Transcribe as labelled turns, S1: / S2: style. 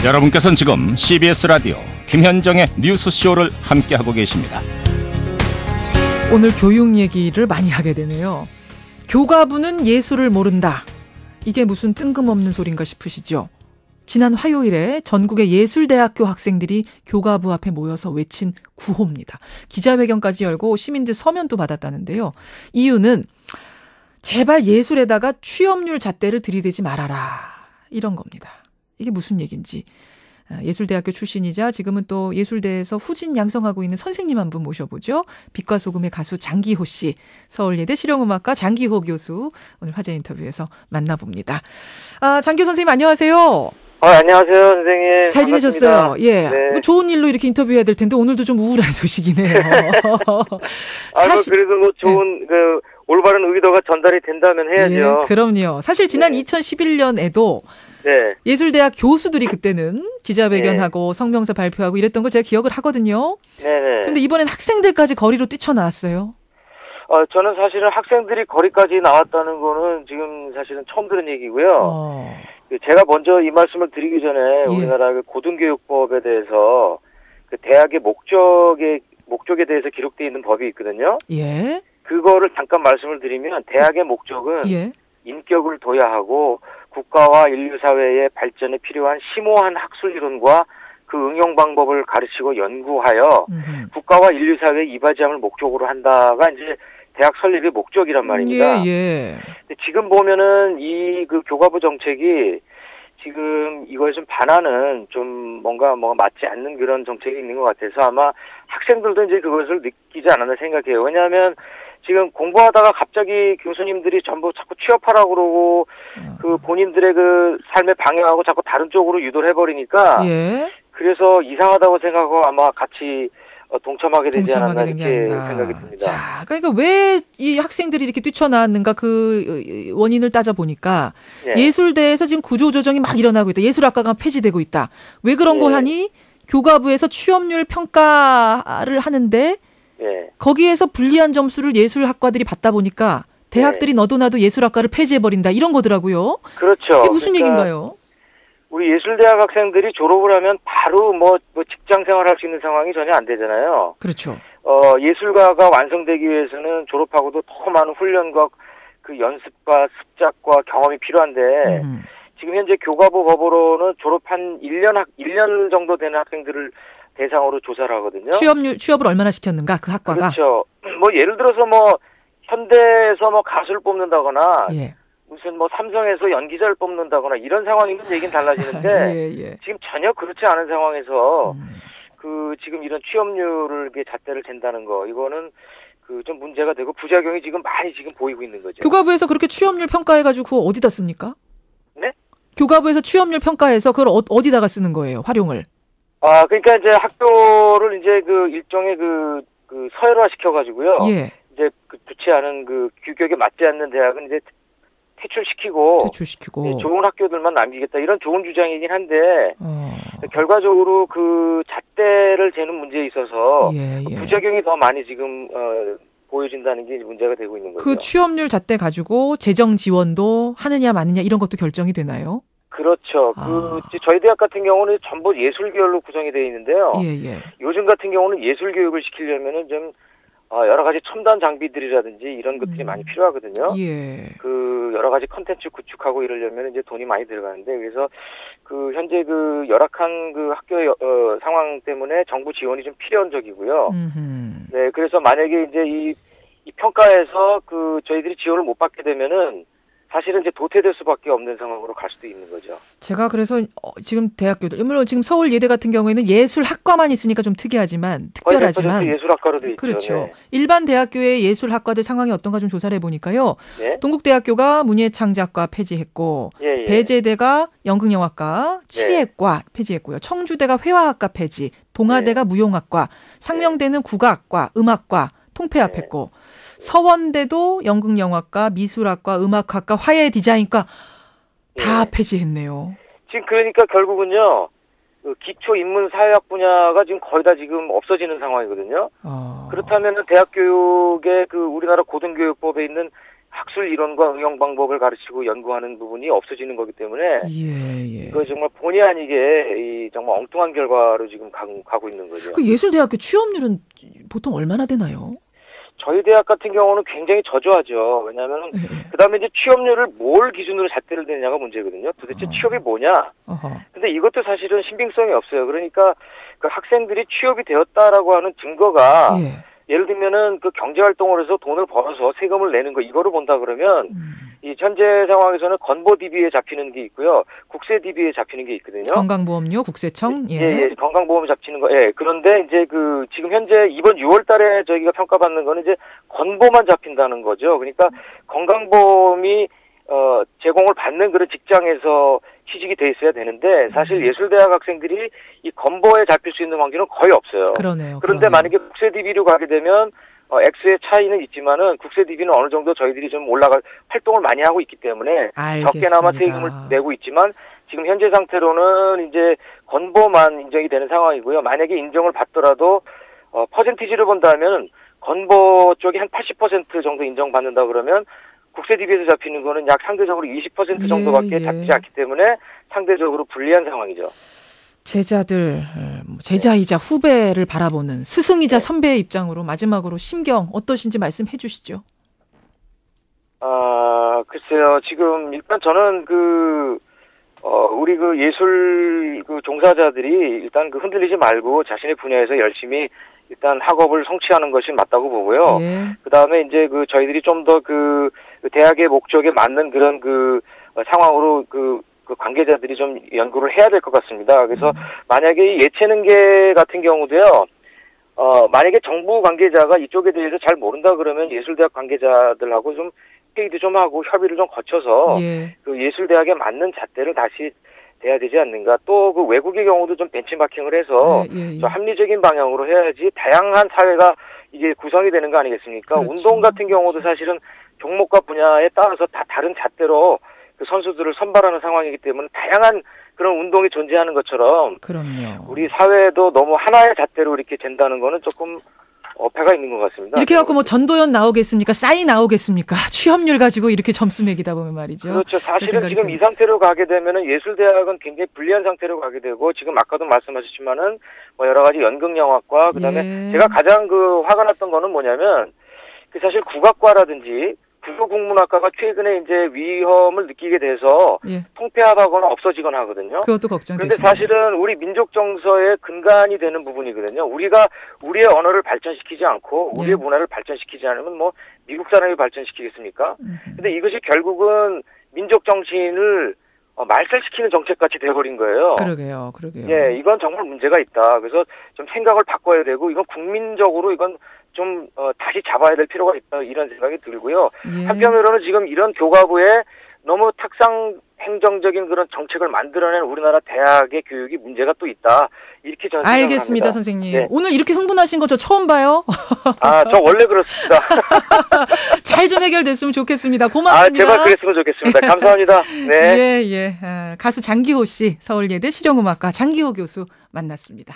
S1: 여러분께서는 지금 CBS 라디오 김현정의 뉴스쇼를 함께하고 계십니다.
S2: 오늘 교육 얘기를 많이 하게 되네요. 교가부는 예술을 모른다. 이게 무슨 뜬금없는 소린가 싶으시죠? 지난 화요일에 전국의 예술대학교 학생들이 교가부 앞에 모여서 외친 구호입니다. 기자회견까지 열고 시민들 서면도 받았다는데요. 이유는 제발 예술에다가 취업률 잣대를 들이대지 말아라. 이런 겁니다. 이게 무슨 얘기인지. 예술대학교 출신이자 지금은 또 예술대에서 후진 양성하고 있는 선생님 한 분 모셔보죠. 빛과 소금의 가수 장기호 씨, 서울예대 실용음악과 장기호 교수 오늘 화제 인터뷰에서 만나봅니다. 장기호 선생님 안녕하세요.
S3: 안녕하세요, 선생님.
S2: 잘 지내셨어요?
S3: 반갑습니다.
S2: 예.
S3: 네.
S2: 뭐 좋은 일로 이렇게 인터뷰해야 될 텐데 오늘도 좀 우울한 소식이네요.
S3: 그래도 뭐 좋은 올바른 의도가 전달이 된다면 해야죠.
S2: 예, 그럼요. 사실 지난 2011년에도
S3: 네.
S2: 예술대학 교수들이 그때는 기자회견하고 성명서 발표하고 이랬던 거 제가 기억을 하거든요.
S3: 네네.
S2: 근데 이번엔 학생들까지 거리로 뛰쳐나왔어요.
S3: 저는 사실은 학생들이 거리까지 나왔다는 거는 지금 사실은 처음 들은 얘기고요. 제가 먼저 이 말씀을 드리기 전에 우리나라 고등교육법에 대해서 그 대학의 목적에 대해서 기록되어 있는 법이 있거든요.
S2: 예.
S3: 그거를 잠깐 말씀을 드리면 대학의 목적은
S2: 예.
S3: 인격을 둬야 하고 국가와 인류 사회의 발전에 필요한 심오한 학술 이론과 그 응용 방법을 가르치고 연구하여 국가와 인류 사회에 이바지함을 목적으로 한다가 이제 대학 설립의 목적이란 말입니다.
S2: 예.
S3: 근데 지금 보면은 이 그 교과부 정책이 지금 이거에 좀 반하는 좀 뭔가 맞지 않는 그런 정책이 있는 것 같아서 아마 학생들도 이제 그것을 느끼지 않았나 생각해요. 왜냐하면 지금 공부하다가 갑자기 교수님들이 전부 자꾸 취업하라고 그러고 그 본인들의 그 삶에 방해하고 자꾸 다른 쪽으로 유도를 해버리니까
S2: 예.
S3: 그래서 이상하다고 생각하고 아마 같이 동참하게 되지 않았나 이렇게 생각이 듭니다.
S2: 자, 그러니까 왜 이 학생들이 이렇게 뛰쳐나왔는가 그 원인을 따져보니까 예술대에서 지금 구조조정이 막 일어나고 있다. 예술학과가 폐지되고 있다. 왜 그런 거 하니? 교과부에서 취업률 평가를 하는데 거기에서 불리한 점수를 예술학과들이 받다 보니까 대학들이 너도 나도 예술학과를 폐지해버린다. 이런 거더라고요.
S3: 그렇죠.
S2: 이게 무슨 얘기인가요?
S3: 우리 예술대학 학생들이 졸업을 하면 바로 직장 생활할 수 있는 상황이 전혀 안 되잖아요.
S2: 그렇죠.
S3: 예술가가 완성되기 위해서는 졸업하고도 더 많은 훈련과 그 연습과 습작과 경험이 필요한데 지금 현재 교과부 법으로는 졸업한 1년 정도 되는 학생들을 대상으로 조사를 하거든요.
S2: 취업을 얼마나 시켰는가 그 학과가.
S3: 그렇죠. 예를 들어서 현대에서 가수를 뽑는다거나 무슨 삼성에서 연기자를 뽑는다거나 이런 상황이면 얘기는 달라지는데 지금 전혀 그렇지 않은 상황에서 지금 이런 취업률을 이렇게 잣대를 댄다는 거 이거는 좀 문제가 되고 부작용이 지금 많이 지금 보이고 있는 거죠.
S2: 교과부에서 그렇게 취업률 평가해가지고 그거 어디다 씁니까?
S3: 네?
S2: 교과부에서 취업률 평가해서 그걸 어디다가 쓰는 거예요? 활용을?
S3: 그러니까 이제 학교를 이제 일종의 서열화 시켜가지고요. 이제 좋지 않은 규격에 맞지 않는 대학은 이제 퇴출시키고 좋은 학교들만 남기겠다 이런 좋은 주장이긴 한데 결과적으로 그 잣대를 재는 문제에 있어서 부작용이 더 많이 지금 보여진다는 게 문제가 되고 있는 거죠.
S2: 그 취업률 잣대 가지고 재정 지원도 하느냐 마느냐 이런 것도 결정이 되나요?
S3: 그렇죠. 저희 대학 같은 경우는 전부 예술 계열로 구성이 되어 있는데요. 요즘 같은 경우는 예술 교육을 시키려면은 좀 여러 가지 첨단 장비들이라든지 이런 것들이 많이 필요하거든요. 여러 가지 컨텐츠 구축하고 이러려면 이제 돈이 많이 들어가는데 그래서 현재 열악한 학교의 상황 때문에 정부 지원이 좀 필연적이고요. 네, 그래서 만약에 이제 이 평가에서 저희들이 지원을 못 받게 되면은 사실은 이제 도태될 수밖에 없는 상황으로 갈 수도 있는 거죠.
S2: 제가 그래서 지금 대학교들, 물론 지금 서울 예대 같은 경우에는 예술학과만 있으니까 좀 특별하지만
S3: 예술학과로 돼 있죠.
S2: 그렇죠. 네. 일반 대학교의 예술학과들 상황이 어떤가 좀 조사를 해보니까요. 동국대학교가 문예창작과 폐지했고 배재대가 연극영화과, 칠예과 폐지했고요. 청주대가 회화학과 폐지, 동아대가 무용학과, 상명대는 국악과, 음악과 통폐합했고 서원대도 연극영화과, 미술학과, 음악학과, 화해 디자인과 다 폐지했네요.
S3: 지금 그러니까 결국은요. 기초 인문 사회학 분야가 지금 거의 다 지금 없어지는 상황이거든요. 그렇다면은 대학 교육의 우리나라 고등교육법에 있는 학술 이론과 응용 방법을 가르치고 연구하는 부분이 없어지는 거기 때문에 이거 정말 본의 아니게 정말 엉뚱한 결과로 지금 가고 있는 거죠.
S2: 그 예술대학교 취업률은 보통 얼마나 되나요?
S3: 저희 대학 같은 경우는 굉장히 저조하죠. 왜냐하면 그다음에 이제 취업률을 뭘 기준으로 잣대를 대느냐가 문제거든요. 도대체 취업이 뭐냐? 근데 이것도 사실은 신빙성이 없어요. 그러니까 그 학생들이 취업이 되었다라고 하는 증거가 예를 들면은 그 경제활동을 해서 돈을 벌어서 세금을 내는 거 이거를 본다 그러면 이 현재 상황에서는 건보 DB에 잡히는 게 있고요. 국세 DB에 잡히는 게 있거든요.
S2: 건강보험료, 국세청.
S3: 건강보험 잡히는 거. 그런데 이제 그 지금 현재 이번 6월 달에 저희가 평가받는 거는 이제 건보만 잡힌다는 거죠. 그러니까 건강보험이 제공을 받는 그런 직장에서 취직이 돼 있어야 되는데 사실 예술대학 학생들이 이 건보에 잡힐 수 있는 확률은 거의 없어요. 그런데 만약에 국세 DB로 가게 되면 액수의 차이는 있지만은 국세 DB는 어느 정도 저희들이 좀 올라갈 활동을 많이 하고 있기 때문에 적게나마 세금을 내고 있지만 지금 현재 상태로는 이제 건보만 인정이 되는 상황이고요. 만약에 인정을 받더라도 퍼센티지를 본다면 건보 쪽이 한 80% 정도 인정받는다 그러면 국세 DB에서 잡히는 거는 약 상대적으로 20% 정도밖에 잡히지 않기 때문에 상대적으로 불리한 상황이죠.
S2: 제자이자 후배를 바라보는 스승이자 선배의 입장으로 마지막으로 심경 어떠신지 말씀해 주시죠.
S3: 글쎄요. 지금 일단 저는 우리 그 예술 그 종사자들이 일단 그 흔들리지 말고 자신의 분야에서 열심히 일단 학업을 성취하는 것이 맞다고 보고요. 그다음에 이제 그 저희들이 좀 더 그 대학의 목적에 맞는 그런 그 상황으로 그 관계자들이 좀 연구를 해야 될 것 같습니다. 그래서 만약에 이 예체능계 같은 경우도요. 만약에 정부 관계자가 이쪽에 대해서 잘 모른다 그러면 예술대학 관계자들하고 좀 회의도 좀 하고 협의를 좀 거쳐서 그 예술대학에 맞는 잣대를 다시 돼야 되지 않는가. 또 그 외국의 경우도 좀 벤치마킹을 해서 좀 합리적인 방향으로 해야지 다양한 사회가 이게 구성이 되는 거 아니겠습니까? 그렇죠. 운동 같은 경우도 사실은 종목과 분야에 따라서 다 다른 잣대로 그 선수들을 선발하는 상황이기 때문에 다양한 그런 운동이 존재하는 것처럼 우리 사회도 너무 하나의 잣대로 이렇게 된다는 거는 조금 어폐가 있는 것 같습니다.
S2: 이렇게 해갖고 뭐 전도연 나오겠습니까? 싸이 나오겠습니까? 취업률 가지고 이렇게 점수 매기다 보면 말이죠.
S3: 그렇죠. 사실은 지금 이 상태로 가게 되면은 예술대학은 굉장히 불리한 상태로 가게 되고 지금 아까도 말씀하셨지만은 뭐 여러 가지 연극영화과 그다음에 제가 가장 그 화가 났던 거는 뭐냐면 그 사실 국악과라든지 국어국문학과가 최근에 이제 위험을 느끼게 돼서 통폐합하거나 없어지거나 하거든요.
S2: 그것도 걱정되죠.
S3: 그런데 사실은 우리 민족 정서의 근간이 되는 부분이거든요. 우리가 우리의 언어를 발전시키지 않고 우리의 문화를 발전시키지 않으면 뭐 미국 사람이 발전시키겠습니까? 근데 이것이 결국은 민족 정신을 말살시키는 정책같이 돼버린 거예요.
S2: 그러게요.
S3: 이건 정말 문제가 있다. 그래서 좀 생각을 바꿔야 되고 이건 국민적으로 이건 좀 다시 잡아야 될 필요가 있다 이런 생각이 들고요. 한편으로는 지금 이런 교과부에 너무 탁상 행정적인 그런 정책을 만들어낸 우리나라 대학의 교육이 문제가 또 있다. 이렇게 저는
S2: 알겠습니다, 선생님. 오늘 이렇게 흥분하신 거 저 처음 봐요.
S3: 저 원래 그렇습니다.
S2: 잘 좀 해결됐으면 좋겠습니다. 고맙습니다.
S3: 제발 그랬으면 좋겠습니다. 감사합니다. 네.
S2: 가수 장기호 씨, 서울예대 실용음악과 장기호 교수 만났습니다.